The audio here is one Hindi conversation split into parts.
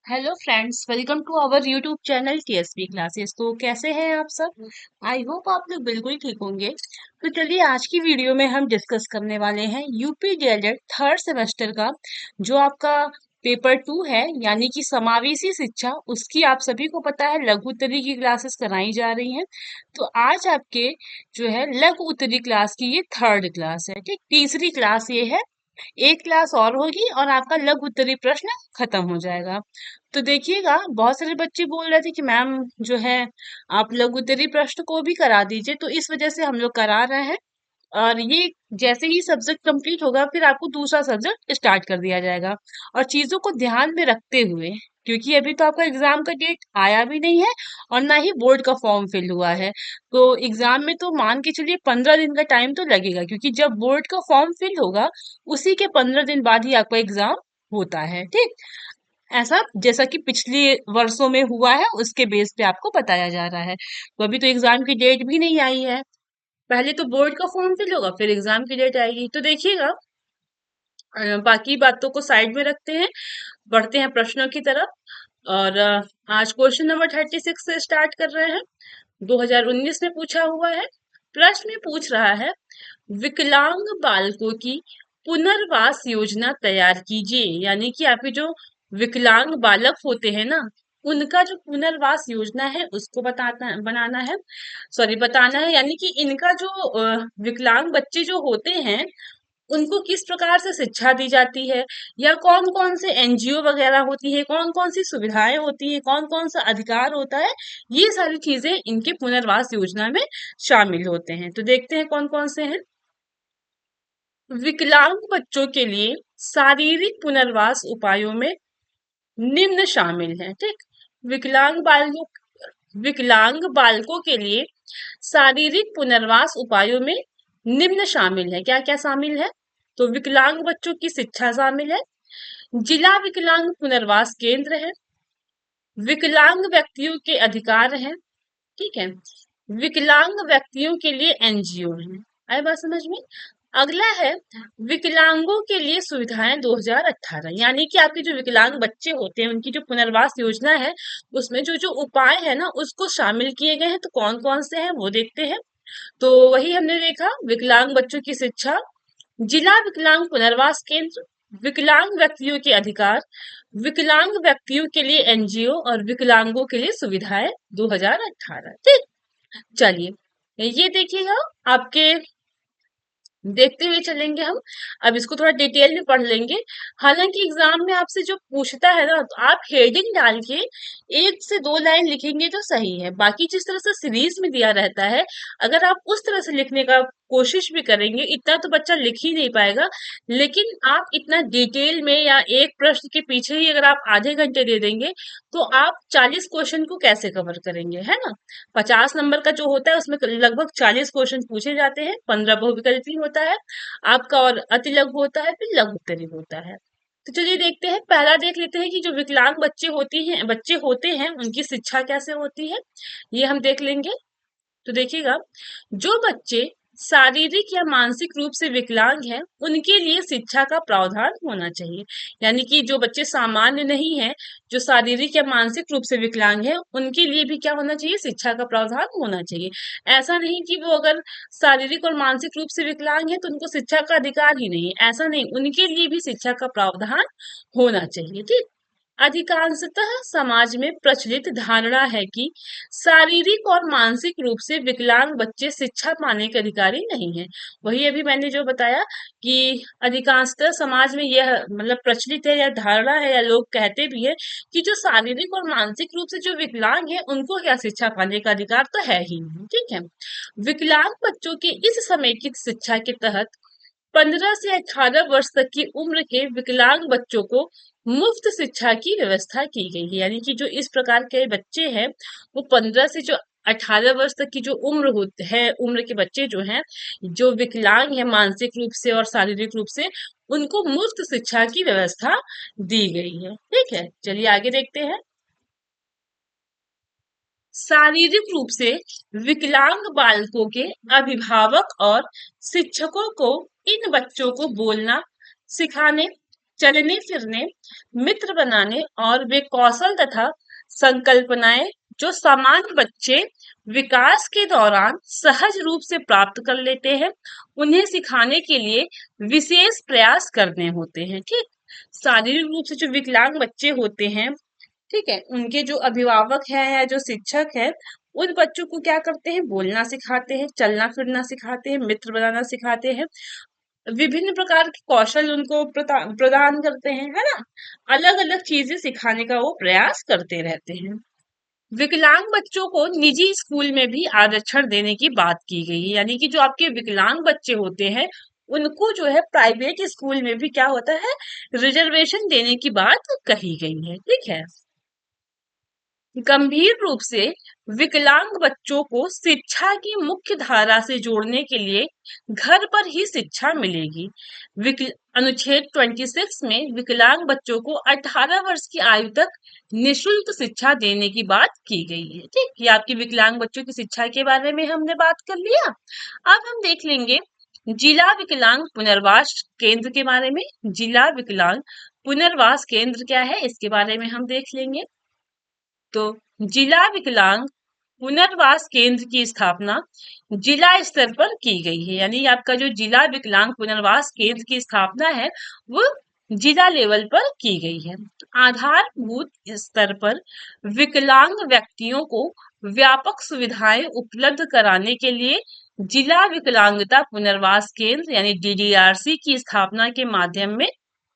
Hello friends, welcome to our YouTube channel TSP classes. तो कैसे हैं आप सब? आई होप आप लोग बिल्कुल ठीक होंगे। तो चलिए, आज की वीडियो में हम डिस्कस करने वाले हैं यूपी डीएलएड थर्ड सेमेस्टर का जो आपका पेपर 2 है, यानी कि समावेशी शिक्षा। उसकी आप सभी को पता है लघु उत्तरी की क्लासेस कराई जा रही हैं। तो आज आपके जो है लघु उत्तरी क्लास की ये थर्ड क्लास है, ठीक। तीसरी क्लास ये है, एक क्लास और होगी और आपका लघु उत्तरी प्रश्न खत्म हो जाएगा। तो देखिएगा, बहुत सारे बच्चे बोल रहे थे कि मैम जो है आप लघु उत्तरी प्रश्न को भी करा दीजिए, तो इस वजह से हम लोग करा रहे हैं। और ये जैसे ही सब्जेक्ट कंप्लीट होगा फिर आपको दूसरा सब्जेक्ट स्टार्ट कर दिया जाएगा, और चीजों को ध्यान में रखते हुए, क्योंकि अभी तो आपका एग्जाम का डेट आया भी नहीं है और ना ही बोर्ड का फॉर्म फिल हुआ है। तो एग्जाम में तो मान के चलिए 15 दिन का टाइम तो लगेगा, क्योंकि जब बोर्ड का फॉर्म फिल होगा उसी के 15 दिन बाद ही आपका एग्जाम होता है, ठीक। ऐसा जैसा कि पिछले वर्षों में हुआ है उसके बेस पे आपको बताया जा रहा है। तो अभी तो एग्जाम की डेट भी नहीं आई है। पहले तो बोर्ड का फॉर्म फिल होगा, फिर एग्जाम की डेट आएगी। तो देखिएगा, बाकी बातों को साइड में रखते हैं, बढ़ते हैं प्रश्नों की तरफ। और आज क्वेश्चन नंबर 36 से स्टार्ट कर रहे हैं। 2019 में पूछा हुआ है। प्रश्न में पूछ रहा है, विकलांग बालकों की पुनर्वास योजना तैयार कीजिए। यानी कि आपके जो विकलांग बालक होते हैं ना, उनका जो पुनर्वास योजना है उसको बताना बनाना है, सॉरी बताना है। यानी कि इनका जो विकलांग बच्चे जो होते हैं उनको किस प्रकार से शिक्षा दी जाती है, या कौन कौन से एनजीओ वगैरह होती है, कौन कौन सी सुविधाएं होती है, कौन कौन सा अधिकार होता है, ये सारी चीजें इनके पुनर्वास योजना में शामिल होते हैं। तो देखते हैं कौन कौन से हैं। विकलांग बच्चों के लिए शारीरिक पुनर्वास उपायों में निम्न शामिल हैं, ठीक। विकलांग बालकों विकलांग बालकों के लिए शारीरिक पुनर्वास उपायों में निम्न शामिल है। क्या क्या शामिल है? तो विकलांग बच्चों की शिक्षा शामिल है, जिला विकलांग पुनर्वास केंद्र है, विकलांग व्यक्तियों के अधिकार हैं, ठीक है, विकलांग व्यक्तियों के लिए एनजीओ है। आए बात समझ में? अगला है विकलांगों के लिए सुविधाएं 2018। यानी कि आपके जो विकलांग बच्चे होते हैं उनकी जो पुनर्वास योजना है उसमें जो जो उपाय है ना उसको शामिल किए गए हैं। तो कौन कौन से हैं वो देखते हैं। तो वही हमने देखा, विकलांग बच्चों की शिक्षा, जिला विकलांग पुनर्वास केंद्र, विकलांग व्यक्तियों के अधिकार, विकलांग व्यक्तियों के लिए एनजीओ और विकलांगों के लिए सुविधाएं 2018, ठीक। चलिए, ये देखिएगा आपके, देखते हुए चलेंगे हम। अब इसको थोड़ा डिटेल में पढ़ लेंगे। हालांकि एग्जाम में आपसे जो पूछता है ना, तो आप हेडिंग डाल के 1 से 2 लाइन लिखेंगे तो सही है। बाकी जिस तरह से सीरीज में दिया रहता है, अगर आप उस तरह से लिखने का कोशिश भी करेंगे, इतना तो बच्चा लिख ही नहीं पाएगा। लेकिन आप इतना डिटेल में या एक प्रश्न के पीछे ही अगर आप आधे घंटे दे देंगे, तो आप 40 क्वेश्चन को कैसे कवर करेंगे, है ना। 50 नंबर का जो होता है उसमें लगभग 40 क्वेश्चन पूछे जाते हैं, 15 बहुविकल्पी होता है आपका, और अति लघु होता है, फिर लघु उत्तरी होता है। तो चलिए देखते हैं, पहला देख लेते हैं कि जो विकलांग बच्चे होते हैं उनकी शिक्षा कैसे होती है, ये हम देख लेंगे। तो देखिएगा, जो बच्चे शारीरिक या मानसिक रूप से विकलांग हैं उनके लिए शिक्षा का प्रावधान होना चाहिए। यानी कि जो बच्चे सामान्य नहीं है, जो शारीरिक या मानसिक रूप से विकलांग है, उनके लिए भी क्या होना चाहिए? शिक्षा का प्रावधान होना चाहिए। ऐसा नहीं कि वो अगर शारीरिक और मानसिक रूप से विकलांग है तो उनको शिक्षा का अधिकार ही नहीं है, ऐसा नहीं, उनके लिए भी शिक्षा का प्रावधान होना चाहिए, ठीक। अधिकांशतः समाज में प्रचलित धारणा है कि शारीरिक और मानसिक रूप से विकलांग बच्चे शिक्षा पाने के अधिकारी नहीं हैं। वही अभी मैंने जो बताया कि अधिकांशतः समाज में यह मतलब प्रचलित है, या धारणा है, या लोग कहते भी है कि जो शारीरिक और मानसिक रूप से जो विकलांग है उनको क्या शिक्षा पाने का अधिकार तो है ही नहीं, ठीक है। विकलांग बच्चों के इस समेकित शिक्षा के तहत 15 से 18 वर्ष तक की उम्र के विकलांग बच्चों को मुफ्त शिक्षा की व्यवस्था की गई है। यानी कि जो इस प्रकार के बच्चे हैं वो 15 से जो 18 वर्ष तक की जो उम्र होती है, उम्र के बच्चे जो हैं, जो विकलांग है मानसिक रूप से और शारीरिक रूप से, उनको मुफ्त शिक्षा की व्यवस्था दी गई है, ठीक है। चलिए आगे देखते हैं। शारीरिक रूप से विकलांग बालकों के अभिभावक और शिक्षकों को इन बच्चों को बोलना सिखाने, चलने फिरने, मित्र बनाने और वे कौशल तथा संकल्पनाएं जो सामान्य बच्चे विकास के दौरान सहज रूप से प्राप्त कर लेते हैं, उन्हें सिखाने के लिए विशेष प्रयास करने होते हैं। ठीक, शारीरिक रूप से जो विकलांग बच्चे होते हैं, ठीक है, उनके जो अभिभावक है या जो शिक्षक है, उन बच्चों को क्या करते हैं, बोलना सिखाते हैं, चलना फिरना सिखाते हैं, मित्र बनाना सिखाते हैं, विभिन्न प्रकार के कौशल उनको प्रदान करते हैं, है ना। अलग अलग चीजें सिखाने का वो प्रयास करते रहते हैं। विकलांग बच्चों को निजी स्कूल में भी आरक्षण देने की बात की गई है, यानी कि जो आपके विकलांग बच्चे होते हैं, उनको जो है प्राइवेट स्कूल में भी क्या होता है, रिजर्वेशन देने की बात कही गई है। ठीक है, गंभीर रूप से विकलांग बच्चों को शिक्षा की मुख्य धारा से जोड़ने के लिए घर पर ही शिक्षा मिलेगी। अनुच्छेद 26 में विकलांग बच्चों को 18 वर्ष की आयु तक निशुल्क शिक्षा देने की बात की गई है। ठीक, ये आपकी विकलांग बच्चों की शिक्षा के बारे में हमने बात कर लिया। अब हम देख लेंगे जिला विकलांग पुनर्वास केंद्र के बारे में। जिला विकलांग पुनर्वास केंद्र क्या है, इसके बारे में हम देख लेंगे। तो जिला विकलांग पुनर्वास केंद्र की स्थापना जिला स्तर पर की गई है, यानी आपका जो जिला विकलांग पुनर्वास केंद्र की स्थापना है वो जिला लेवल पर की गई है। आधारभूत स्तर पर विकलांग व्यक्तियों को व्यापक सुविधाएं उपलब्ध कराने के लिए जिला विकलांगता पुनर्वास केंद्र यानी DDRC की स्थापना के माध्यम में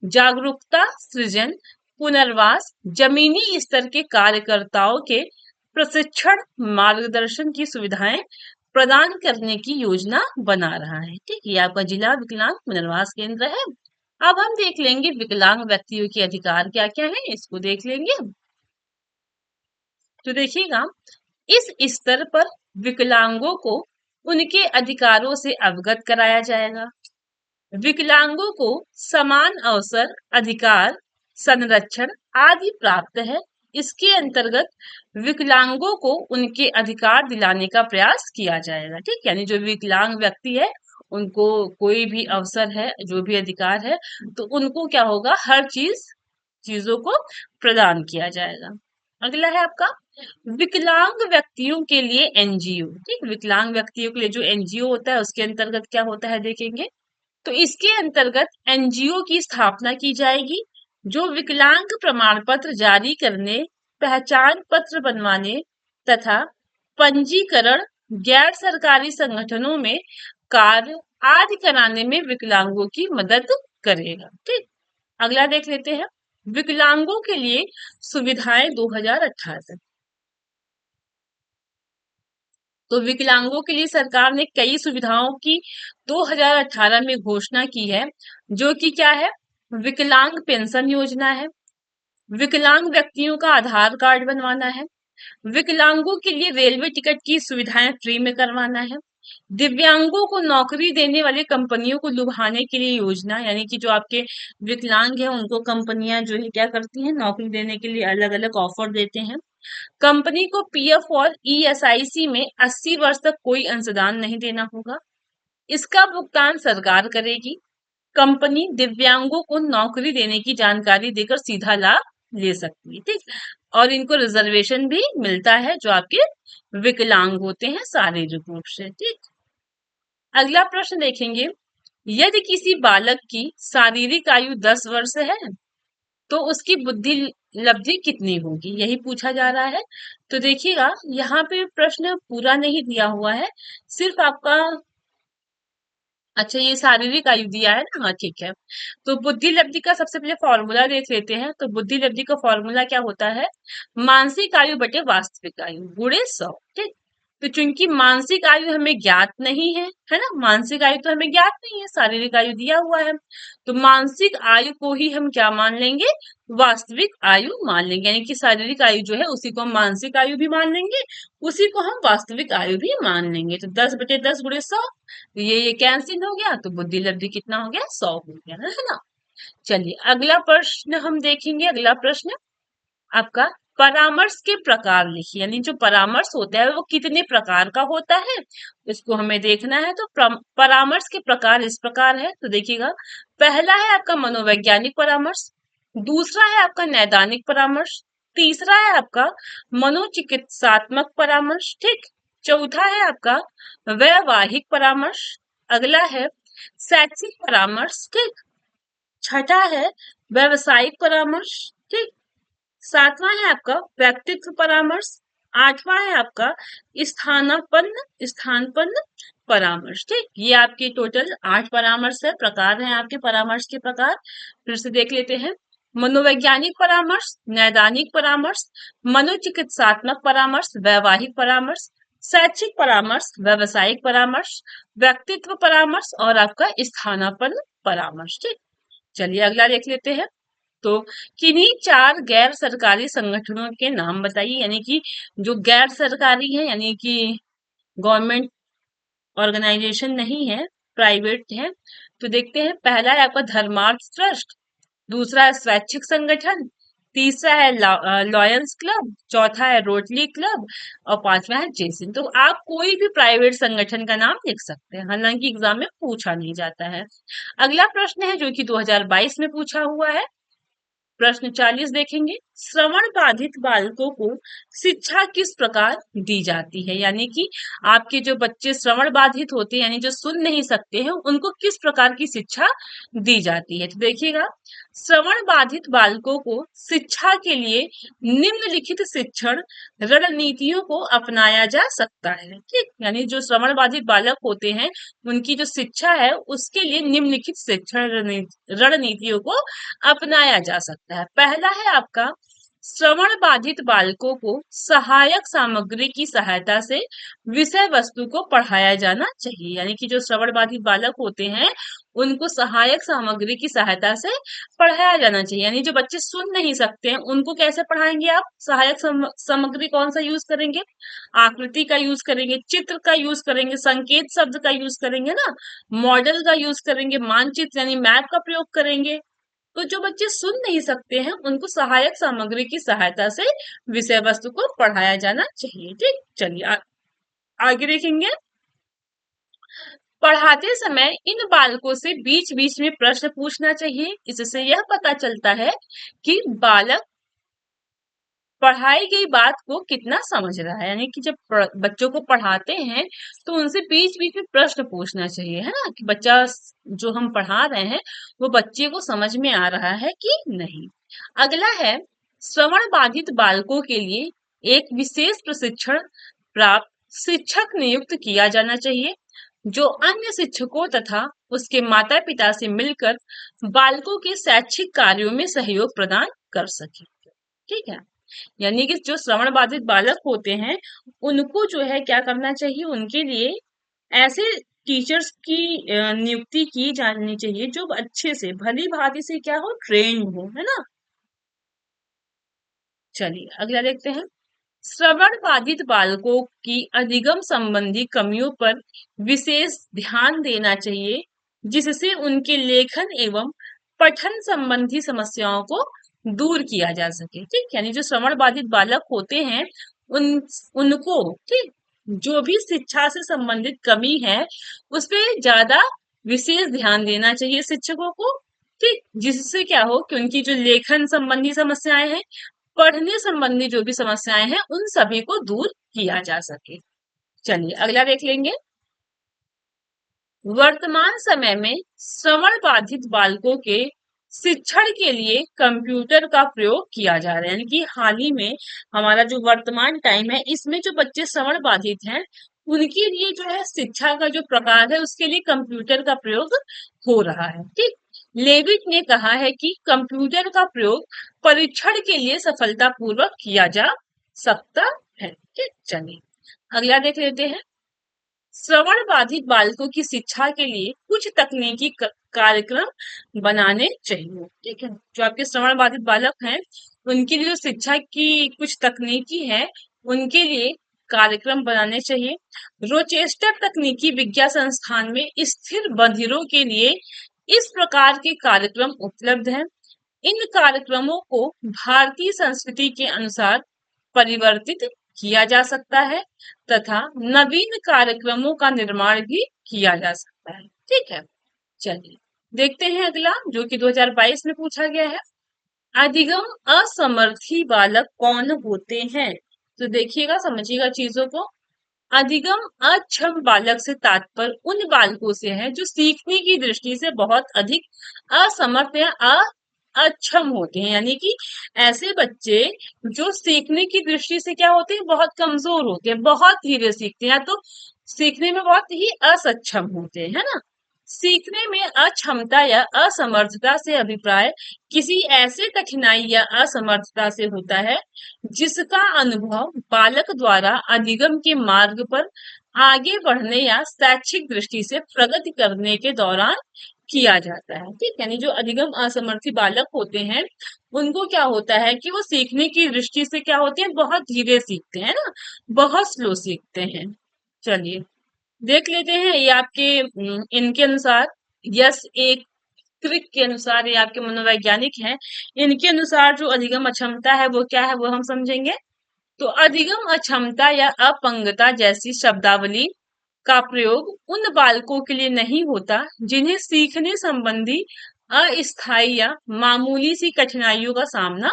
जागरूकता सृजन, पुनर्वास, जमीनी स्तर के कार्यकर्ताओं के प्रशिक्षण, मार्गदर्शन की सुविधाएं प्रदान करने की योजना बना रहा है। ठीक, ये आपका जिला विकलांग पुनर्वास केंद्र है। अब हम देख लेंगे विकलांग व्यक्तियों के अधिकार क्या क्या है, इसको देख लेंगे। तो देखिएगा, इस स्तर पर विकलांगों को उनके अधिकारों से अवगत कराया जाएगा। विकलांगों को समान अवसर, अधिकार, संरक्षण आदि प्राप्त है। इसके अंतर्गत विकलांगों को उनके अधिकार दिलाने का प्रयास किया जाएगा। ठीक, यानी जो विकलांग व्यक्ति है उनको कोई भी अवसर है, जो भी अधिकार है, तो उनको क्या होगा, हर चीजों को प्रदान किया जाएगा। अगला है आपका विकलांग व्यक्तियों के लिए NGO। ठीक, विकलांग व्यक्तियों के लिए जो NGO होता है उसके अंतर्गत क्या होता है देखेंगे। तो इसके अंतर्गत NGO की स्थापना की जाएगी जो विकलांग प्रमाण पत्र जारी करने, पहचान पत्र बनवाने तथा पंजीकरण, गैर सरकारी संगठनों में कार्य आदि कराने में विकलांगों की मदद करेगा। ठीक, अगला देख लेते हैं विकलांगों के लिए सुविधाएं 2018। तो विकलांगों के लिए सरकार ने कई सुविधाओं की 2018 में घोषणा की है, जो कि क्या है, विकलांग पेंशन योजना है, विकलांग व्यक्तियों का आधार कार्ड बनवाना है, विकलांगों के लिए रेलवे टिकट की सुविधाएं फ्री में करवाना है, दिव्यांगों को नौकरी देने वाली कंपनियों को लुभाने के लिए योजना, यानी कि जो आपके विकलांग है उनको कंपनियां जो है क्या करती हैं, नौकरी देने के लिए अलग अलग ऑफर देते हैं। कंपनी को PF और ESIC में 80 वर्ष तक कोई अंशदान नहीं देना होगा, इसका भुगतान सरकार करेगी। कंपनी दिव्यांगों को नौकरी देने की जानकारी देकर सीधा लाभ ले सकती है। ठीक, और इनको रिजर्वेशन भी मिलता है जो आपके विकलांग होते हैं शारीरिक रूप से। ठीक, अगला प्रश्न देखेंगे, यदि किसी बालक की शारीरिक आयु 10 वर्ष है तो उसकी बुद्धि लब्धि कितनी होगी, यही पूछा जा रहा है। तो देखिएगा, यहाँ पे प्रश्न पूरा नहीं दिया हुआ है, सिर्फ आपका, अच्छा ये शारीरिक आयु दिया है ना, हाँ ठीक है। तो बुद्धि लब्धि का सबसे पहले फॉर्मूला देख लेते हैं। तो बुद्धि लब्धि का फॉर्मूला क्या होता है, मानसिक आयु बटे वास्तविक आयु गुणे 100। ठीक, तो चूंकि मानसिक आयु हमें ज्ञात नहीं है ना, मानसिक आयु तो हमें ज्ञात नहीं है, शारीरिक आयु दिया हुआ है, तो मानसिक आयु को ही हम क्या मान लेंगे, वास्तविक आयु मान लेंगे, यानी कि शारीरिक आयु जो है उसी को हम मानसिक आयु भी मान लेंगे, उसी को हम वास्तविक आयु भी मान लेंगे। तो 10 बटे 10 गुणे 100, तो ये कैंसिल हो गया, तो बुद्धि लब्धि कितना हो गया, 100 हो गया, है ना। चलिए अगला प्रश्न हम देखेंगे। अगला प्रश्न आपका परामर्श के प्रकार लिखिए, यानी जो परामर्श होता है वो कितने प्रकार का होता है इसको हमें देखना है। तो परामर्श के प्रकार इस प्रकार है, तो देखिएगा, पहला है आपका मनोवैज्ञानिक परामर्श, दूसरा है आपका नैदानिक परामर्श, तीसरा है आपका मनोचिकित्सात्मक परामर्श, ठीक, चौथा है आपका वैवाहिक परामर्श, अगला है शैक्षिक परामर्श, ठीक, छठा है व्यवसायिक परामर्श, ठीक, सातवां है आपका व्यक्तित्व परामर्श, आठवां है आपका स्थानपन्न परामर्श, ठीक। ये आपके टोटल 8 परामर्श है, प्रकार हैं आपके परामर्श के प्रकार। फिर से देख लेते हैं, मनोवैज्ञानिक परामर्श, नैदानिक परामर्श, मनोचिकित्सात्मक परामर्श, वैवाहिक परामर्श, शैक्षिक परामर्श, व्यवसायिक परामर्श, व्यक्तित्व परामर्श और आपका स्थानापन्न परामर्श, ठीक। चलिए अगला देख लेते हैं। तो किन्हीं 4 गैर सरकारी संगठनों के नाम बताइए, यानी कि जो गैर सरकारी है, यानी कि गवर्नमेंट ऑर्गेनाइजेशन नहीं है, प्राइवेट है। तो देखते हैं, पहला है आपका धर्मार्थ ट्रस्ट, दूसरा है स्वैच्छिक संगठन, तीसरा है लॉयंस क्लब, चौथा है रोटरी क्लब और पांचवा है जेसिन। तो आप कोई भी प्राइवेट संगठन का नाम लिख सकते हैं, हालांकि एग्जाम में पूछा नहीं जाता है। अगला प्रश्न है जो कि 2022 में पूछा हुआ है, प्रश्न 40 देखेंगे, श्रवण बाधित बालकों को शिक्षा किस प्रकार दी जाती है, यानी कि आपके जो बच्चे श्रवण बाधित होते हैं, यानी जो सुन नहीं सकते हैं, उनको किस प्रकार की शिक्षा दी जाती है। तो देखिएगा, श्रवण बाधित बालकों को शिक्षा के लिए निम्नलिखित शिक्षण रणनीतियों को अपनाया जा सकता है, ठीक, यानी जो श्रवण बाधित बालक होते हैं उनकी जो शिक्षा है उसके लिए निम्नलिखित शिक्षण रणनीतियों को अपनाया जा सकता है। पहला है आपका, श्रवण बाधित बालकों को सहायक सामग्री की सहायता से विषय वस्तु को पढ़ाया जाना चाहिए, यानी कि जो श्रवण बाधित बालक होते हैं उनको सहायक सामग्री की सहायता से पढ़ाया जाना चाहिए, यानी जो बच्चे सुन नहीं सकते हैं उनको कैसे पढ़ाएंगे आप, सहायक सामग्री कौन सा यूज करेंगे, आकृति का यूज करेंगे, चित्र का यूज करेंगे, संकेत शब्द का यूज करेंगे ना, मॉडल का यूज करेंगे, मानचित्र यानी मैप का प्रयोग करेंगे। तो जो बच्चे सुन नहीं सकते हैं उनको सहायक सामग्री की सहायता से विषय वस्तु को पढ़ाया जाना चाहिए, ठीक। चलिए आगे देखेंगे, पढ़ाते समय इन बालकों से बीच बीच में प्रश्न पूछना चाहिए, इससे यह पता चलता है कि बालक पढ़ाई गई बात को कितना समझ रहा है, यानी कि जब बच्चों को पढ़ाते हैं तो उनसे बीच बीच में प्रश्न पूछना चाहिए, है ना, कि बच्चा जो हम पढ़ा रहे हैं वो बच्चे को समझ में आ रहा है कि नहीं। अगला है, श्रवण बाधित बालकों के लिए एक विशेष प्रशिक्षण प्राप्त शिक्षक नियुक्त किया जाना चाहिए, जो अन्य शिक्षकों तथा उसके माता पिता से मिलकर बालकों के शैक्षिक कार्यों में सहयोग प्रदान कर सके, ठीक है। यानी कि जो श्रवण बाधित बालक होते हैं उनको जो है क्या करना चाहिए, उनके लिए ऐसे टीचर्स की नियुक्ति की जानी चाहिए जो अच्छे से भली भांति से क्या हो, ट्रेन हो, है ना। चलिए अगला देखते हैं, श्रवण बाधित बालकों की अधिगम संबंधी कमियों पर विशेष ध्यान देना चाहिए, जिससे उनके लेखन एवं पठन संबंधी समस्याओं को दूर किया जा सके, ठीक, यानी जो श्रवण बाधित बालक होते हैं उनको, ठीक, जो भी शिक्षा से संबंधित कमी है उस पर ज्यादा विशेष ध्यान देना चाहिए शिक्षकों को, ठीक, जिससे क्या हो कि उनकी जो लेखन संबंधी समस्याएं हैं, पढ़ने संबंधी जो भी समस्याएं हैं उन सभी को दूर किया जा सके। चलिए अगला देख लेंगे, वर्तमान समय में श्रवण बाधित बालकों के शिक्षण के लिए कंप्यूटर का प्रयोग किया जा रहा है, यानी कि हाल ही में हमारा जो वर्तमान टाइम है इसमें जो बच्चे श्रवण बाधित हैं उनके लिए जो है शिक्षा का जो प्रकार है उसके लिए कंप्यूटर का प्रयोग हो रहा है, ठीक। लेविट ने कहा है कि कंप्यूटर का प्रयोग परीक्षण के लिए सफलतापूर्वक किया जा सकता है, ठीक। चलिए अगला देख लेते हैं, श्रवण बाधित बालकों की शिक्षा के लिए कुछ तकनीकी कार्यक्रम बनाने चाहिए, ठीक है। जो आपके श्रवण बाधित बालक हैं उनके लिए जो शिक्षा की कुछ तकनीकी है उनके लिए कार्यक्रम बनाने चाहिए। रोचेस्टर तकनीकी विज्ञान संस्थान में स्थिर बधिरों के लिए इस प्रकार के कार्यक्रम उपलब्ध हैं। इन कार्यक्रमों को भारतीय संस्कृति के अनुसार परिवर्तित किया जा सकता है तथा नवीन कार्यक्रमों का निर्माण भी किया जा सकता है। ठीक है, चलिए देखते हैं अगला जो कि 2022 में पूछा गया है। अधिगम असमर्थी बालक कौन होते हैं? तो देखिएगा, समझिएगा चीजों को। अधिगम अक्षम बालक से तात्पर्य उन बालकों से है जो सीखने की दृष्टि से बहुत अधिक असमर्थ या अक्षम होते हैं, यानी कि ऐसे बच्चे जो सीखने की दृष्टि से क्या होते हैं, बहुत कमजोर होते हैं, बहुत धीरे सीखते हैं, या तो सीखने में बहुत ही असक्षम होते हैं, है ना। सीखने में अक्षमता या असमर्थता से अभिप्राय किसी ऐसे कठिनाई या असमर्थता से होता है जिसका अनुभव बालक द्वारा अधिगम के मार्ग पर आगे बढ़ने या शैक्षिक दृष्टि से प्रगति करने के दौरान किया जाता है। ठीक, यानी जो अधिगम असमर्थी बालक होते हैं उनको क्या होता है कि वो सीखने की दृष्टि से क्या होते हैं, बहुत धीरे सीखते हैं ना, बहुत स्लो सीखते हैं। चलिए देख लेते हैं ये आपके इनके अनुसार, यस एक क्रिक के अनुसार, ये आपके मनोवैज्ञानिक हैं, इनके अनुसार जो अधिगम अक्षमता है वो क्या है वो हम समझेंगे। तो अधिगम अक्षमता या अपंगता जैसी शब्दावली का प्रयोग उन बालकों के लिए नहीं होता जिन्हें सीखने संबंधी अस्थायी या मामूली सी कठिनाइयों का सामना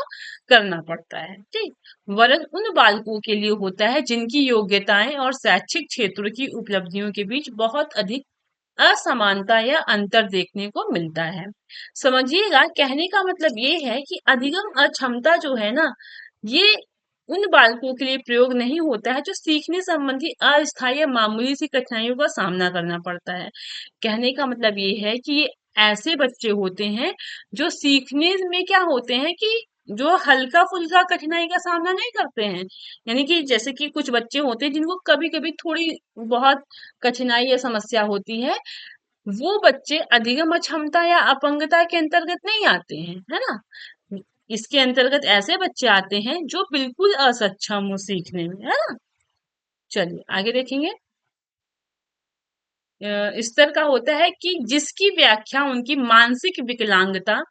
करना पड़ता है। ठीक, वरन उन बालकों के लिए होता है जिनकी योग्यताएं और शैक्षिक क्षेत्र की उपलब्धियों के बीच बहुत अधिक असमानता या अंतर देखने को मिलता है। समझिएगा, कहने का मतलब ये है कि अधिगम अक्षमता जो है ना, ये उन बालकों के लिए प्रयोग नहीं होता है जो सीखने संबंधी अस्थायी या मामूली सी कठिनाइयों का सामना करना पड़ता है। कहने का मतलब ये है कि ये ऐसे बच्चे होते हैं जो सीखने में क्या होते हैं कि जो हल्का फुल्का कठिनाई का सामना नहीं करते हैं, यानी कि जैसे कि कुछ बच्चे होते हैं जिनको कभी कभी थोड़ी बहुत कठिनाई या समस्या होती है, वो बच्चे अधिगम अक्षमता या अपंगता के अंतर्गत नहीं आते हैं, है ना। इसके अंतर्गत ऐसे बच्चे आते हैं जो बिल्कुल असक्षम हो सीखने में, है ना। चलिए आगे देखेंगे। स्तर का होता है कि जिसकी व्याख्या उनकी मानसिक विकलांगता,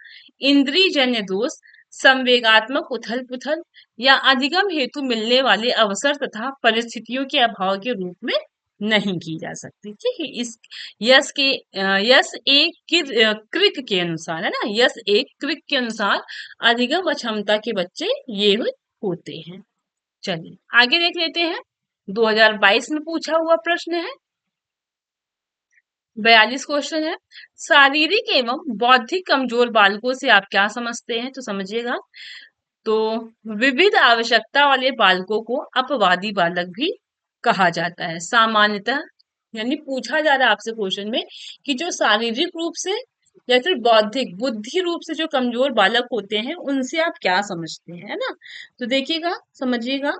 इंद्रियजन्य दोष, संवेगात्मक उथल पुथल या अधिगम हेतु मिलने वाले अवसर तथा परिस्थितियों के अभाव के रूप में नहीं की जा सकती। ठीक है, इस यस एक क्रिक के अनुसार, है ना, यस एक क्रिक के अनुसार अधिगम अक्षमता के बच्चे ये होते हैं। चलिए आगे देख लेते हैं। 2022 में पूछा हुआ प्रश्न है, 42 क्वेश्चन है। शारीरिक एवं बौद्धिक कमजोर बालकों से आप क्या समझते हैं? तो समझिएगा, तो विविध आवश्यकता वाले बालकों को अपवादी बालक भी कहा जाता है सामान्यतः। यानी पूछा जा रहा है आपसे क्वेश्चन में कि जो शारीरिक रूप से या फिर बौद्धिक बुद्धि रूप से जो कमजोर बालक होते हैं उनसे आप क्या समझते हैं, है ना। तो देखिएगा, समझिएगा,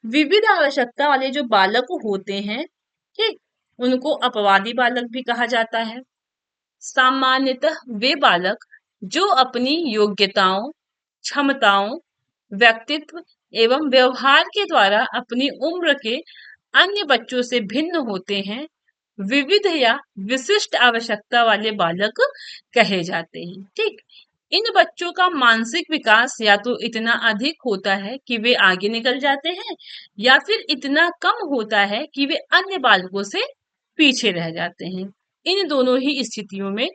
विविध आवश्यकता वाले जो बालक होते हैं, ठीक, उनको अपवादी बालक भी कहा जाता है। सामान्यतः वे बालक जो अपनी योग्यताओं, क्षमताओं, व्यक्तित्व एवं व्यवहार के द्वारा अपनी उम्र के अन्य बच्चों से भिन्न होते हैं, विविध या विशिष्ट आवश्यकता वाले बालक कहे जाते हैं। ठीक, इन बच्चों का मानसिक विकास या तो इतना अधिक होता है कि वे आगे निकल जाते हैं या फिर इतना कम होता है कि वे अन्य बालकों से पीछे रह जाते हैं। इन दोनों ही स्थितियों में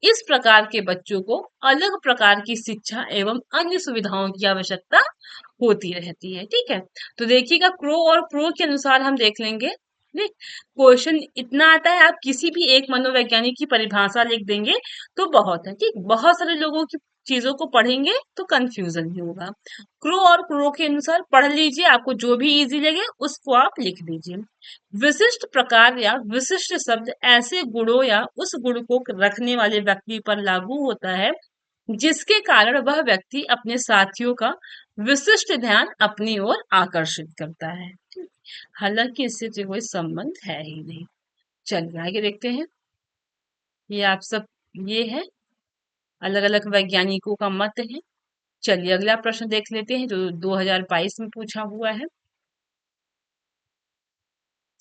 इस प्रकार के बच्चों को अलग प्रकार की शिक्षा एवं अन्य सुविधाओं की आवश्यकता होती रहती है। ठीक है, तो देखिएगा, क्रो और प्रो के अनुसार हम देख लेंगे। नहीं, क्वेश्चन इतना आता है, आप किसी भी एक मनोवैज्ञानिक की परिभाषा लिख देंगे तो बहुत है। ठीक, बहुत सारे लोगों की चीजों को पढ़ेंगे तो कंफ्यूजन ही होगा। क्रो और प्रो के अनुसार पढ़ लीजिए, आपको जो भी इजी लगे उसको आप लिख दीजिए। विशिष्ट प्रकार या विशिष्ट शब्द ऐसे गुणों या उस गुण को रखने वाले व्यक्ति पर लागू होता है जिसके कारण वह व्यक्ति अपने साथियों का विशिष्ट ध्यान अपनी ओर आकर्षित करता है। हालांकि इससे तो कोई संबंध है ही नहीं। चलिए आगे देखते हैं। ये आप सब, ये है अलग अलग वैज्ञानिकों का मत है। चलिए अगला प्रश्न देख लेते हैं जो 2022 में पूछा हुआ है।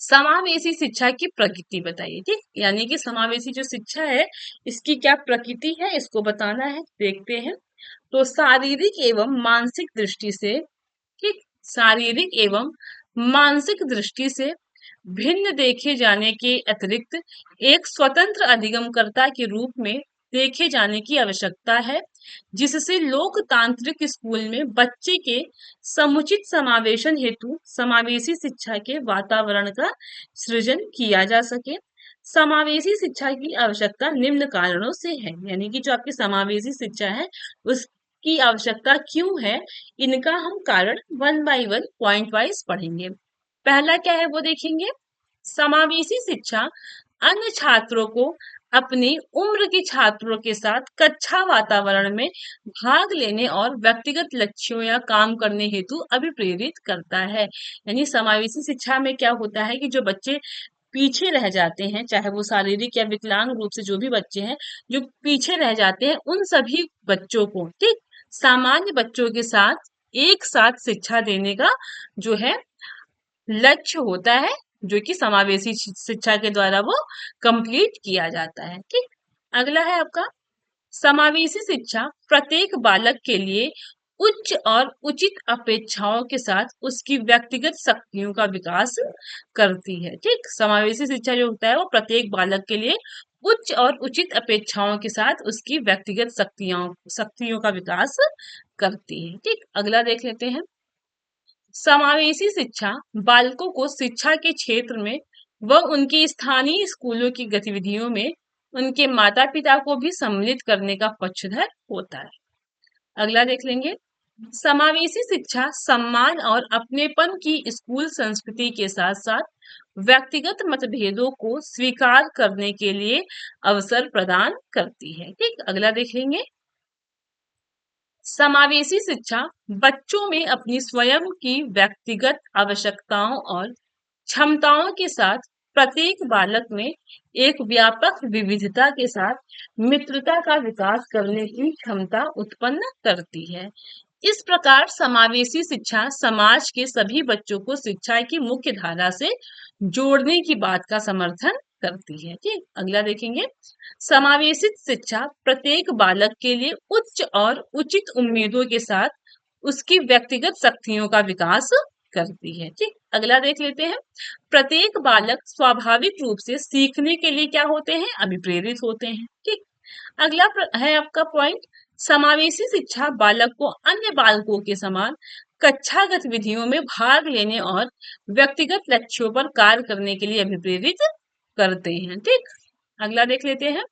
समावेशी शिक्षा की प्रकृति बताइए। ठीक, यानी कि समावेशी जो शिक्षा है इसकी क्या प्रकृति है इसको बताना है। देखते हैं। तो शारीरिक एवं मानसिक दृष्टि से, ठीक, शारीरिक एवं मानसिक दृष्टि से भिन्न देखे जाने के अतिरिक्त एक स्वतंत्र अधिगमकर्ता के रूप में देखे जाने की आवश्यकता है, जिससे लोकतांत्रिक स्कूल में बच्चे के समुचित समावेशन हेतु समावेशी शिक्षा के वातावरण का सृजन किया जा सके। समावेशी शिक्षा की आवश्यकता निम्न कारणों से है, यानी कि जो आपकी समावेशी शिक्षा है उसकी आवश्यकता क्यों है, इनका हम कारण one by one point wise पढ़ेंगे। पहला क्या है वो देखेंगे। समावेशी शिक्षा अन्य छात्रों को अपनी उम्र के छात्रों के साथ कक्षा वातावरण में भाग लेने और व्यक्तिगत लक्ष्यों या काम करने हेतु अभिप्रेरित करता है। यानी समावेशी शिक्षा में क्या होता है कि जो बच्चे पीछे रह जाते हैं, चाहे वो शारीरिक या विकलांग रूप से जो भी बच्चे हैं जो पीछे रह जाते हैं, उन सभी बच्चों को, ठीक, सामान्य बच्चों के साथ एक साथ शिक्षा देने का जो है लक्ष्य होता है, जो कि समावेशी शिक्षा के द्वारा वो कंप्लीट किया जाता है। ठीक, अगला है आपका समावेशी शिक्षा प्रत्येक बालक के लिए उच्च और उचित अपेक्षाओं के साथ उसकी व्यक्तिगत शक्तियों का विकास करती है। ठीक, समावेशी शिक्षा जो होता है वो प्रत्येक बालक के लिए उच्च और उचित अपेक्षाओं के साथ उसकी व्यक्तिगत शक्तियों शक्तियों का विकास करती है। ठीक, अगला देख लेते हैं। समावेशी शिक्षा बालकों को शिक्षा के क्षेत्र में व उनकी स्थानीय स्कूलों की गतिविधियों में उनके माता पिता को भी सम्मिलित करने का पक्षधर होता है। अगला देख लेंगे। समावेशी शिक्षा सम्मान और अपनेपन की स्कूल संस्कृति के साथ साथ व्यक्तिगत मतभेदों को स्वीकार करने के लिए अवसर प्रदान करती है। ठीक, अगला देखेंगे। समावेशी शिक्षा बच्चों में अपनी स्वयं की व्यक्तिगत आवश्यकताओं और क्षमताओं के साथ प्रत्येक बालक में एक व्यापक विविधता के साथ मित्रता का विकास करने की क्षमता उत्पन्न करती है। इस प्रकार समावेशी शिक्षा समाज के सभी बच्चों को शिक्षा की मुख्य धारा से जोड़ने की बात का समर्थन करती है। ठीक, अगला देखेंगे। समावेशित शिक्षा प्रत्येक बालक के लिए उच्च और उचित उम्मीदों के साथ उसकी व्यक्तिगत शक्तियों का विकास करती है। ठीक, अगला देख लेते हैं। प्रत्येक बालक स्वाभाविक रूप से सीखने के लिए क्या होते हैं, अभिप्रेरित होते हैं। ठीक, अगला है आपका पॉइंट। समावेशी शिक्षा बालक को अन्य बालकों के समान कक्षा गतिविधियों में भाग लेने और व्यक्तिगत लक्ष्यों पर कार्य करने के लिए अभिप्रेरित करते हैं। ठीक, अगला देख लेते हैं।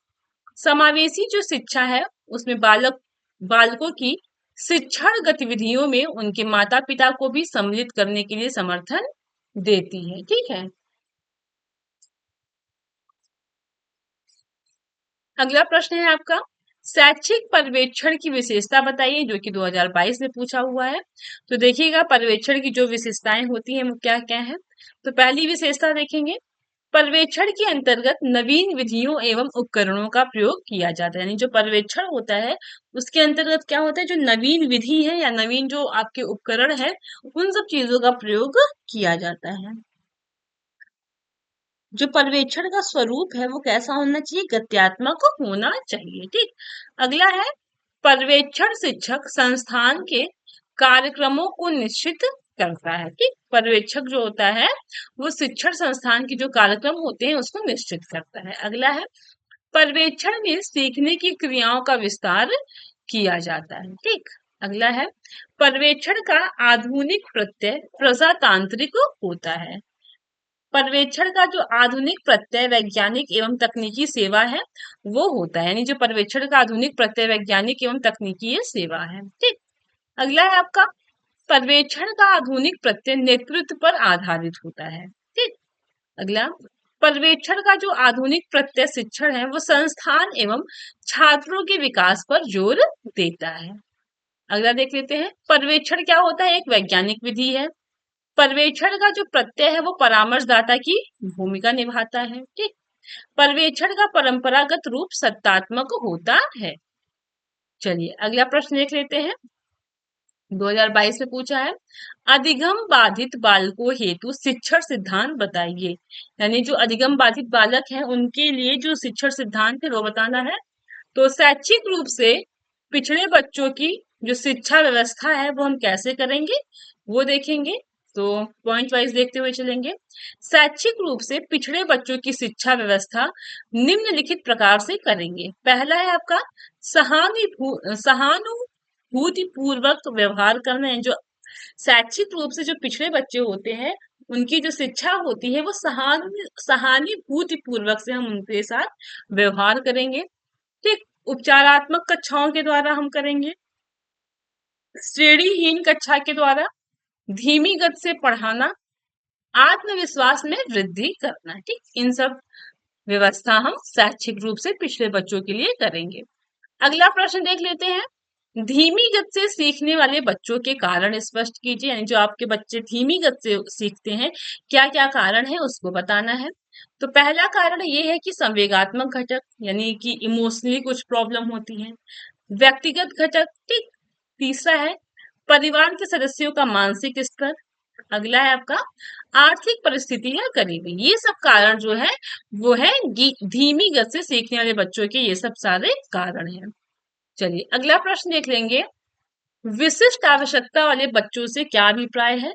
समावेशी जो शिक्षा है उसमें बालकों की शिक्षण गतिविधियों में उनके माता पिता को भी सम्मिलित करने के लिए समर्थन देती है। ठीक है, अगला प्रश्न है आपका शैक्षिक पर्यवेक्षण की विशेषता बताइए, जो कि 2022 में पूछा हुआ है। तो देखिएगा पर्यवेक्षण की जो विशेषताएं होती हैं वो क्या क्या है। तो पहली विशेषता देखेंगे। पर्यवेक्षण के अंतर्गत नवीन विधियों एवं उपकरणों का प्रयोग किया जाता है। यानी जो पर्यवेक्षण होता है उसके अंतर्गत क्या होता है, जो नवीन विधि है या नवीन जो आपके उपकरण है उन सब चीजों का प्रयोग किया जाता है। जो पर्यवेक्षण का स्वरूप है वो कैसा होना चाहिए, गत्यात्मक होना चाहिए। ठीक, अगला है पर्यवेक्षण शिक्षक संस्थान के कार्यक्रमों को निश्चित करता है। ठीक, पर्यवेक्षक जो होता है वो शिक्षण संस्थान के जो कार्यक्रम होते हैं उसको निश्चित करता है। अगला है पर्यवेक्षण में सीखने की क्रियाओं का विस्तार किया जाता है। ठीक, अगला है पर्यवेक्षण का आधुनिक प्रत्यय प्रजातांत्रिक होता है। पर्यवेक्षण का जो आधुनिक प्रत्यय वैज्ञानिक एवं तकनीकी सेवा है वो होता है। यानी जो पर्यवेक्षण का आधुनिक प्रत्यय वैज्ञानिक एवं तकनीकी सेवा है। ठीक, अगला है आपका पर्यवेक्षण का आधुनिक प्रत्यय नेतृत्व पर आधारित होता है। ठीक, अगला पर्यवेक्षण का जो आधुनिक प्रत्यय शिक्षण है वो संस्थान एवं छात्रों के विकास पर जोर देता है। अगला देख लेते हैं। पर्यवेक्षण क्या होता है, एक वैज्ञानिक विधि है। पर्यवेक्षण का जो प्रत्यय है वो परामर्शदाता की भूमिका निभाता है। ठीक, पर्यवेक्षण का परंपरागत रूप सत्तात्मक होता है। चलिए अगला प्रश्न देख लेते हैं। 2022 में पूछा है, अधिगम बाधित बालकों हेतु शिक्षण सिद्धांत बताइए। यानी जो अधिगम बाधित बालक हैं उनके लिए जो शिक्षण सिद्धांत है वो बताना है। तो शैक्षिक रूप से पिछड़े बच्चों की जो शिक्षा व्यवस्था है वो हम कैसे करेंगे वो देखेंगे। तो पॉइंट वाइज देखते हुए चलेंगे। शैक्षिक रूप से पिछड़े बच्चों की शिक्षा व्यवस्था निम्नलिखित प्रकार से करेंगे। पहला है आपका सहानुभूति पूर्वक व्यवहार करना है। जो शैक्षिक रूप से जो पिछड़े बच्चे होते हैं उनकी जो शिक्षा होती है वो सहानुभूति पूर्वक से हम उनके साथ व्यवहार करेंगे। ठीक, उपचारात्मक कक्षाओं के द्वारा हम करेंगे, श्रेणीहीन कक्षा के द्वारा, धीमी गति से पढ़ाना, आत्मविश्वास में वृद्धि करना। ठीक, इन सब व्यवस्था हम शैक्षिक रूप से पिछड़े बच्चों के लिए करेंगे। अगला प्रश्न देख लेते हैं। धीमी गति से सीखने वाले बच्चों के कारण स्पष्ट कीजिए। यानी जो आपके बच्चे धीमी गति से सीखते हैं क्या क्या कारण है उसको बताना है। तो पहला कारण ये है कि संवेगात्मक घटक, यानी कि इमोशनली कुछ प्रॉब्लम होती है। व्यक्तिगत घटक, ठीक। तीसरा है परिवार के सदस्यों का मानसिक स्तर। अगला है आपका आर्थिक परिस्थिति या गरीबी। ये सब कारण जो है वो है धीमी गति से सीखने वाले बच्चों के, ये सब सारे कारण हैं। चलिए अगला प्रश्न देख लेंगे। विशिष्ट आवश्यकता वाले बच्चों से क्या अभिप्राय है।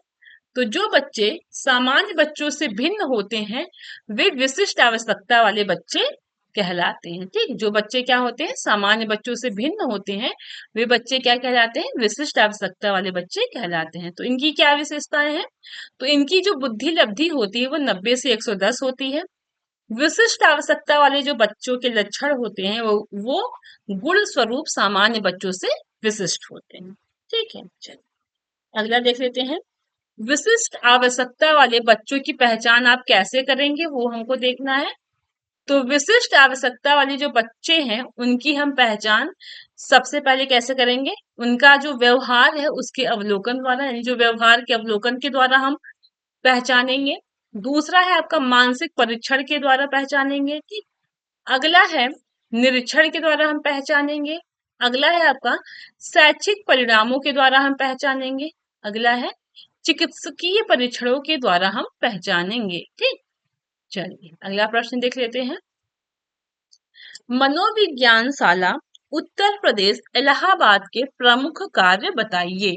तो जो बच्चे सामान्य बच्चों से भिन्न होते हैं वे विशिष्ट आवश्यकता वाले बच्चे कहलाते हैं। ठीक, जो बच्चे क्या होते हैं सामान्य बच्चों से भिन्न होते हैं वे बच्चे क्या कहलाते हैं, विशिष्ट आवश्यकता वाले बच्चे कहलाते हैं। तो इनकी क्या विशेषताएं हैं। तो इनकी जो बुद्धि लब्धि होती है वो 90 से 110 होती है। विशिष्ट आवश्यकता वाले जो बच्चों के लक्षण होते हैं वो गुण स्वरूप सामान्य बच्चों से विशिष्ट होते हैं। ठीक है, चलिए अगला देख लेते हैं। विशिष्ट आवश्यकता वाले बच्चों की पहचान आप कैसे करेंगे वो हमको देखना है। तो विशिष्ट आवश्यकता वाले जो बच्चे हैं उनकी हम पहचान सबसे पहले कैसे करेंगे, उनका जो व्यवहार है उसके अवलोकन द्वारा, यानी जो व्यवहार के अवलोकन के द्वारा हम पहचानेंगे। दूसरा है आपका मानसिक परीक्षण के द्वारा पहचानेंगे। ठीक, अगला है निरीक्षण के द्वारा हम पहचानेंगे। अगला है आपका शैक्षिक परिणामों के द्वारा हम पहचानेंगे। अगला है चिकित्सकीय परीक्षणों के द्वारा हम पहचानेंगे। ठीक, चलिए अगला प्रश्न देख लेते हैं। मनोविज्ञान शाला उत्तर प्रदेश इलाहाबाद के प्रमुख कार्य बताइए।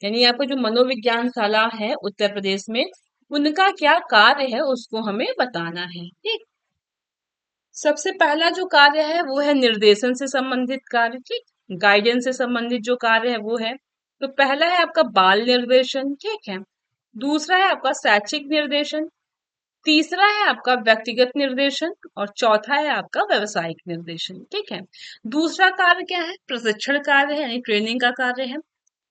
यानी आपको जो मनोविज्ञान शाला है उत्तर प्रदेश में उनका क्या कार्य है उसको हमें बताना है। ठीक, सबसे पहला जो कार्य है वो है निर्देशन से संबंधित कार्य। ठीक, गाइडेंस से संबंधित जो कार्य है वो है। तो पहला है आपका बाल निर्देशन। ठीक है, दूसरा है आपका शैक्षिक निर्देशन, तीसरा है आपका व्यक्तिगत निर्देशन और चौथा है आपका व्यवसायिक निर्देशन। ठीक है, दूसरा कार्य क्या है, प्रशिक्षण कार्य है, यानी ट्रेनिंग का कार्य है।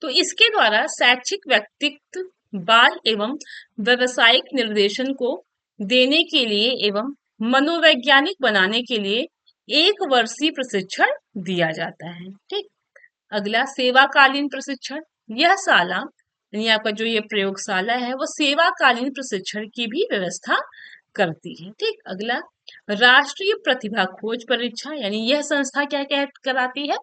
तो इसके द्वारा शैक्षिक व्यक्तित्व बाल एवं व्यवसायिक निर्देशन को देने के लिए एवं मनोवैज्ञानिक बनाने के लिए 1 वर्षीय प्रशिक्षण दिया जाता है। ठीक, अगला सेवाकालीन प्रशिक्षण। यह शाला यानी आपका जो ये प्रयोगशाला है वो सेवाकालीन प्रशिक्षण की भी व्यवस्था करती है। ठीक, अगला राष्ट्रीय प्रतिभा खोज परीक्षा, यानी यह संस्था क्या क्या कराती है,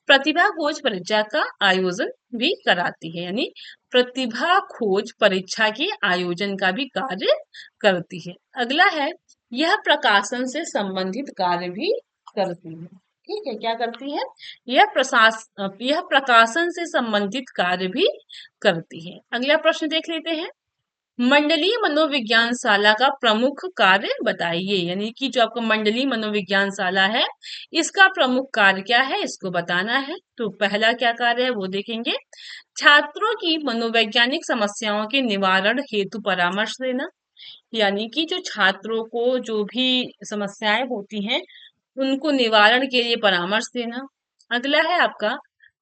प्रतिभा खोज परीक्षा का आयोजन भी कराती है। यानी प्रतिभा खोज परीक्षा के आयोजन का भी कार्य करती है। अगला है यह प्रकाशन से संबंधित कार्य भी करती है। ठीक है, क्या करती है, यह प्रकाशन से संबंधित कार्य भी करती है। अगला प्रश्न देख लेते हैं। मंडलीय मनोविज्ञान शाला का प्रमुख कार्य बताइए। यानी कि जो आपका मंडलीय मनोविज्ञान शाला है इसका प्रमुख कार्य क्या है इसको बताना है। तो पहला क्या कार्य है वो देखेंगे, छात्रों की मनोवैज्ञानिक समस्याओं के निवारण हेतु परामर्श देना। यानी कि जो छात्रों को जो भी समस्याएं होती हैं उनको निवारण के लिए परामर्श देना। अगला है आपका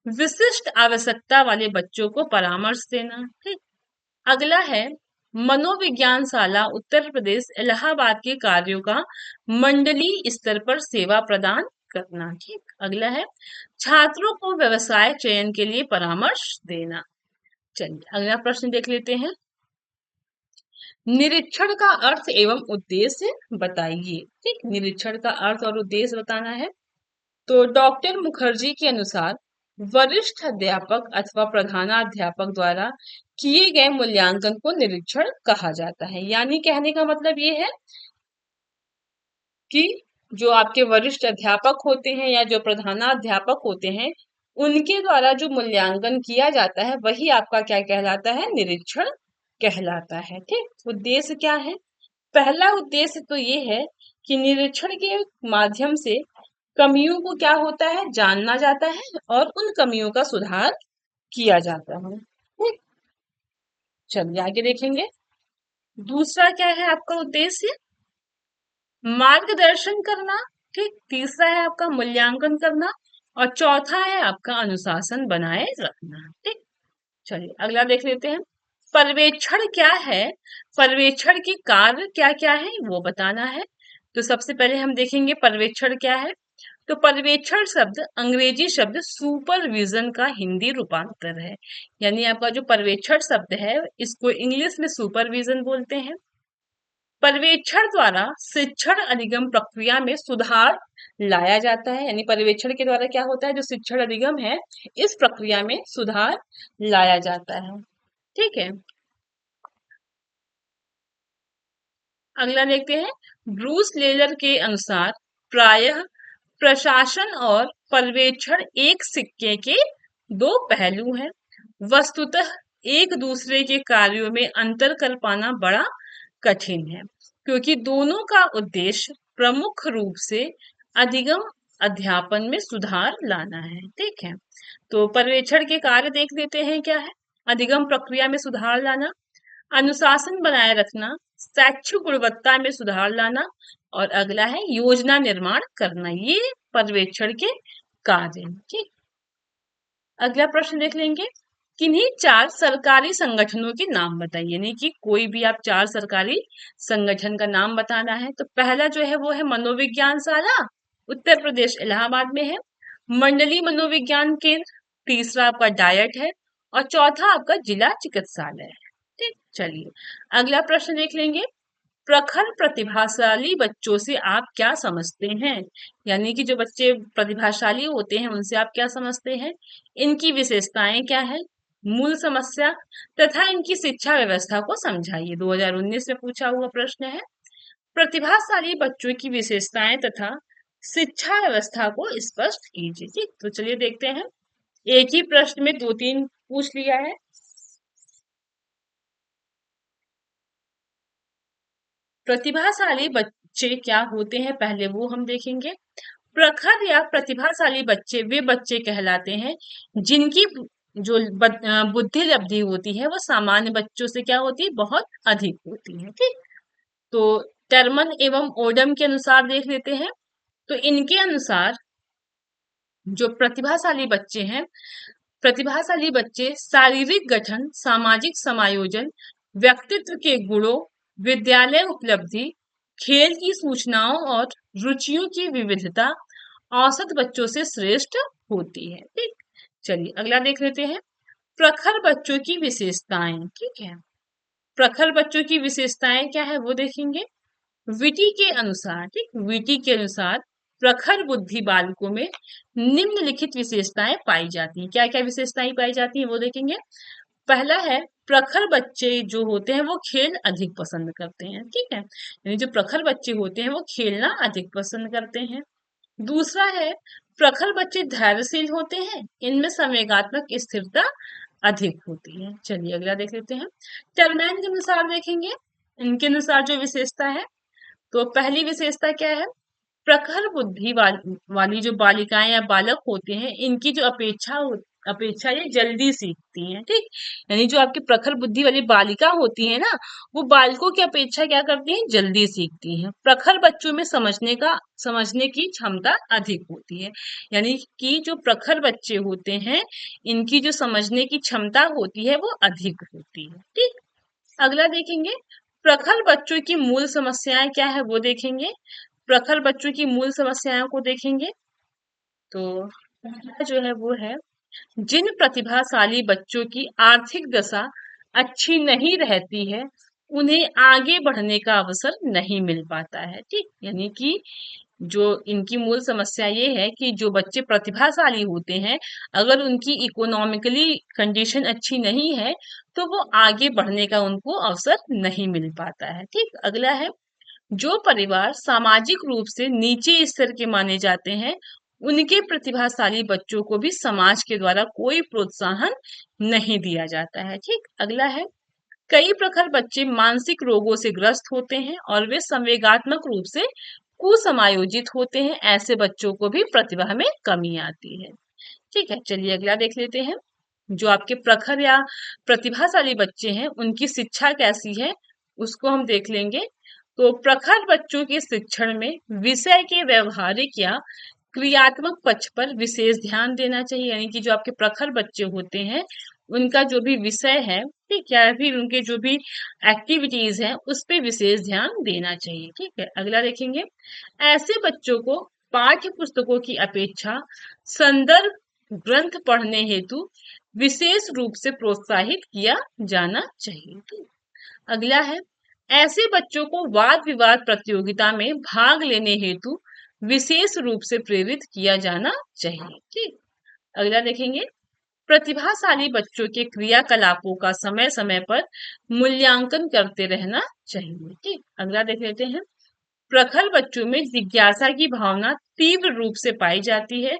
विशिष्ट आवश्यकता वाले बच्चों को परामर्श देना। ठीक, अगला है मनोविज्ञान शाला उत्तर प्रदेश इलाहाबाद के कार्यों का मंडलीय स्तर पर सेवा प्रदान करना। ठीक, अगला है छात्रों को व्यवसाय चयन के लिए परामर्श देना। चलिए अगला प्रश्न देख लेते हैं। निरीक्षण का अर्थ एवं उद्देश्य बताइए। ठीक, निरीक्षण का अर्थ और उद्देश्य बताना है। तो डॉक्टर मुखर्जी के अनुसार वरिष्ठ अध्यापक अथवा प्रधानाध्यापक द्वारा किए गए मूल्यांकन को निरीक्षण कहा जाता है। यानी कहने का मतलब ये है कि जो आपके वरिष्ठ अध्यापक होते हैं या जो प्रधानाध्यापक होते हैं, उनके द्वारा जो मूल्यांकन किया जाता है वही आपका क्या कहलाता है, निरीक्षण कहलाता है। ठीक, उद्देश्य क्या है? पहला उद्देश्य तो ये है कि निरीक्षण के माध्यम से कमियों को क्या होता है, जानना जाता है और उन कमियों का सुधार किया जाता है। ठीक, चलिए आगे देखेंगे। दूसरा क्या है आपका उद्देश्य? मार्गदर्शन करना। ठीक, तीसरा है आपका मूल्यांकन करना और चौथा है आपका अनुशासन बनाए रखना। ठीक, चलिए अगला देख लेते हैं। पर्यवेक्षण क्या है? पर्यवेक्षण के कार्य क्या क्या है वो बताना है। तो सबसे पहले हम देखेंगे पर्यवेक्षण क्या है। तो पर्यवेक्षण शब्द अंग्रेजी शब्द सुपरविजन का हिंदी रूपांतर है। यानी आपका जो पर्यवेक्षण शब्द है इसको इंग्लिश में सुपरविजन बोलते हैं। पर्यवेक्षण द्वारा शिक्षण अधिगम प्रक्रिया में सुधार लाया जाता है। यानी पर्यवेक्षण के द्वारा क्या होता है, जो शिक्षण अधिगम है इस प्रक्रिया में सुधार लाया जाता है। ठीक है, अगला देखते हैं। ब्रूस लेलर के अनुसार प्रायः प्रशासन और पर्यवेक्षण एक सिक्के के दो पहलू हैं। वस्तुतः एक दूसरे के कार्यों में अंतर कर पाना बड़ा कठिन है, क्योंकि दोनों का उद्देश्य प्रमुख रूप से अधिगम अध्यापन में सुधार लाना है। ठीक है, तो पर्यवेक्षण के कार्य देख लेते हैं क्या है। अधिगम प्रक्रिया में सुधार लाना, अनुशासन बनाए रखना, शैक्षिक गुणवत्ता में सुधार लाना और अगला है योजना निर्माण करना। ये पर्यवेक्षण के कार्य हैं। ठीक, अगला प्रश्न देख लेंगे। किन्हीं चार सरकारी संगठनों के नाम बताइए। यानी कि कोई भी आप चार सरकारी संगठन का नाम बताना है। तो पहला जो है वो है मनोविज्ञान शाला, उत्तर प्रदेश इलाहाबाद में है। मंडली मनोविज्ञान केंद्र, तीसरा आपका डायट है और चौथा आपका जिला चिकित्सालय है। ठीक, चलिए अगला प्रश्न देख लेंगे। प्रखर प्रतिभाशाली बच्चों से आप क्या समझते हैं? यानी कि जो बच्चे प्रतिभाशाली होते हैं उनसे आप क्या समझते हैं? इनकी विशेषताएं क्या है? मूल समस्या तथा इनकी शिक्षा व्यवस्था को समझाइए। 2019 में पूछा हुआ प्रश्न है। प्रतिभाशाली बच्चों की विशेषताएं तथा शिक्षा व्यवस्था को स्पष्ट कीजिए। ठीक, तो चलिए देखते हैं। एक ही प्रश्न में दो तीन पूछ लिया है। प्रतिभाशाली बच्चे क्या होते हैं पहले वो हम देखेंगे। प्रखर या प्रतिभाशाली बच्चे वे बच्चे कहलाते हैं जिनकी जो बुद्धि लब्धि होती है वो सामान्य बच्चों से क्या होती है, बहुत अधिक होती है। ठीक, तो टर्मन एवं ओडम के अनुसार देख लेते हैं। तो इनके अनुसार जो प्रतिभाशाली बच्चे हैं, प्रतिभाशाली बच्चे शारीरिक गठन, सामाजिक समायोजन, व्यक्तित्व के गुणों, विद्यालय उपलब्धि, खेल की सूचनाओं और रुचियों की विविधता औसत बच्चों से श्रेष्ठ होती है। ठीक, चलिए अगला देख लेते हैं। प्रखर बच्चों की विशेषताएं। ठीक है, प्रखर बच्चों की विशेषताएं क्या है वो देखेंगे। विटी के अनुसार, ठीक, विटी के अनुसार प्रखर बुद्धि बालकों में निम्नलिखित विशेषताएं पाई जाती हैं। क्या क्या विशेषताएं पाई जाती हैं वो देखेंगे। पहला है प्रखर बच्चे जो होते हैं वो खेल अधिक पसंद करते हैं। ठीक है, यानी जो प्रखर बच्चे होते हैं वो खेलना अधिक पसंद करते हैं। दूसरा है प्रखर बच्चे धैर्यशील होते हैं, इनमें संवेगात्मक स्थिरता अधिक होती है। चलिए अगला देख लेते हैं। टर्मैन के अनुसार देखेंगे, इनके अनुसार जो विशेषता है, तो पहली विशेषता क्या है। प्रखर बुद्धि वाली जो बालिकाएं या बालक होते हैं इनकी जो अपेक्षा ये जल्दी सीखती हैं। ठीक, यानी जो आपकी प्रखर बुद्धि वाली बालिका होती है ना, वो बालकों की अपेक्षा क्या करती हैं, जल्दी सीखती हैं। प्रखर बच्चों में समझने की क्षमता अधिक होती है। यानी कि जो प्रखर बच्चे होते हैं इनकी जो समझने की क्षमता होती है वो अधिक होती है। ठीक, अगला देखेंगे। प्रखर बच्चों की मूल समस्याएं क्या है वो देखेंगे। प्रखर बच्चों की मूल समस्याओं को देखेंगे। तो पहला जो है वो है, जिन प्रतिभाशाली बच्चों की आर्थिक दशा अच्छी नहीं रहती है उन्हें आगे बढ़ने का अवसर नहीं मिल पाता है। ठीक, यानी कि जो इनकी मूल समस्या ये है कि जो बच्चे प्रतिभाशाली होते हैं, अगर उनकी इकोनॉमिकली कंडीशन अच्छी नहीं है, तो वो आगे बढ़ने का उनको अवसर नहीं मिल पाता है। ठीक, अगला है, जो परिवार सामाजिक रूप से नीचे स्तर के माने जाते हैं, उनके प्रतिभाशाली बच्चों को भी समाज के द्वारा कोई प्रोत्साहन नहीं दिया जाता है। ठीक, अगला है, कई प्रखर बच्चे मानसिक रोगों से ग्रस्त होते हैं और वे संवेगात्मक रूप से कुसमायोजित होते हैं। ऐसे बच्चों को भी प्रतिभा में कमी आती है। ठीक है, चलिए अगला देख लेते हैं। जो आपके प्रखर या प्रतिभाशाली बच्चे हैं, उनकी शिक्षा कैसी है, उसको हम देख लेंगे। तो प्रखर बच्चों के शिक्षण में विषय के व्यवहारिक या क्रियात्मक पक्ष पर विशेष ध्यान देना चाहिए। यानी कि जो आपके प्रखर बच्चे होते हैं, उनका जो भी विषय है, ठीक, या फिर उनके जो भी एक्टिविटीज हैं, उस पे विशेष ध्यान देना चाहिए। ठीक है, अगला देखेंगे। ऐसे बच्चों को पाठ्य पुस्तकों की अपेक्षा संदर्भ ग्रंथ पढ़ने हेतु विशेष रूप से प्रोत्साहित किया जाना चाहिए। ठीक, अगला है, ऐसे बच्चों को वाद विवाद प्रतियोगिता में भाग लेने हेतु विशेष रूप से प्रेरित किया जाना चाहिए। ठीक, अगला देखेंगे। प्रतिभाशाली बच्चों के क्रियाकलापों का समय समय पर मूल्यांकन करते रहना चाहिए। ठीक, अगला देख लेते हैं। प्रखर बच्चों में जिज्ञासा की भावना तीव्र रूप से पाई जाती है।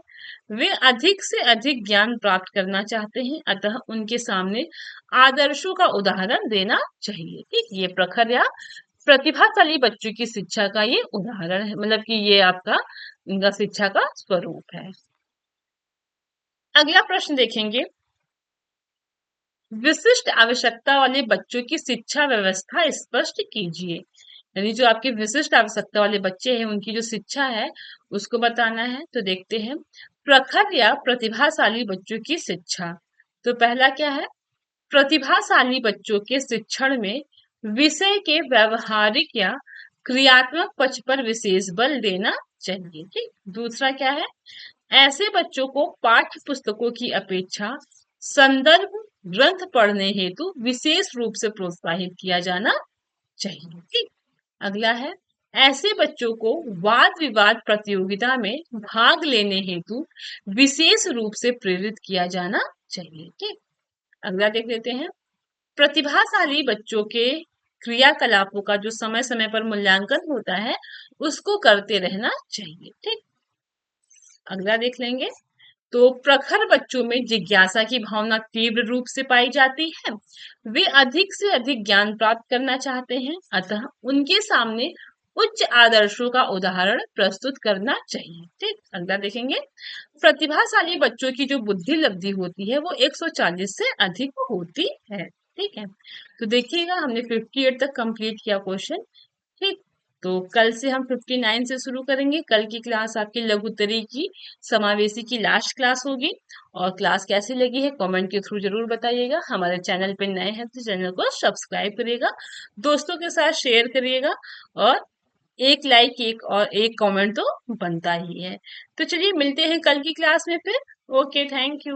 वे अधिक से अधिक ज्ञान प्राप्त करना चाहते हैं, अतः उनके सामने आदर्शों का उदाहरण देना चाहिए। ठीक, ये प्रखर या प्रतिभाशाली बच्चों की शिक्षा का ये उदाहरण है, मतलब कि ये आपका इनका शिक्षा का स्वरूप है। अगला प्रश्न देखेंगे। विशिष्ट आवश्यकता वाले बच्चों की शिक्षा व्यवस्था स्पष्ट कीजिए। यानी जो आपके विशिष्ट आवश्यकता वाले बच्चे हैं, उनकी जो शिक्षा है, उसको बताना है। तो देखते हैं, प्रखर या प्रतिभाशाली बच्चों की शिक्षा। तो पहला क्या है, प्रतिभाशाली बच्चों के शिक्षण में विषय के व्यवहारिक या क्रियात्मक पक्ष पर विशेष बल देना चाहिए। ठीक, दूसरा क्या है, ऐसे बच्चों को पाठ्य पुस्तकों की अपेक्षा संदर्भ ग्रंथ पढ़ने हेतु विशेष रूप से प्रोत्साहित किया जाना चाहिए। ठीक, अगला है, ऐसे बच्चों को वाद विवाद प्रतियोगिता में भाग लेने हेतु विशेष रूप से प्रेरित किया जाना चाहिए। ठीक, अगला देख लेते हैं। प्रतिभाशाली बच्चों के क्रियाकलापों का जो समय समय पर मूल्यांकन होता है, उसको करते रहना चाहिए। ठीक, अगला देख लेंगे। तो प्रखर बच्चों में जिज्ञासा की भावना तीव्र रूप से पाई जाती है। वे अधिक से अधिक ज्ञान प्राप्त करना चाहते हैं, अतः उनके सामने उच्च आदर्शों का उदाहरण प्रस्तुत करना चाहिए। ठीक, अगला देखेंगे। प्रतिभाशाली बच्चों की जो बुद्धि लब्धि होती है, वो 140 से अधिक होती है। ठीक है, तो देखिएगा, हमने 58 तक कंप्लीट किया क्वेश्चन। ठीक, तो कल से हम 59 से शुरू करेंगे। कल की क्लास आपकी लघुत्तरी की समावेशी की लास्ट क्लास होगी। और क्लास कैसी लगी है कमेंट के थ्रू जरूर बताइएगा। हमारे चैनल पे नए हैं तो चैनल को सब्सक्राइब करिएगा, दोस्तों के साथ शेयर करिएगा, और एक लाइक एक और एक कमेंट तो बनता ही है। तो चलिए मिलते हैं कल की क्लास में फिर। Okay, thank you.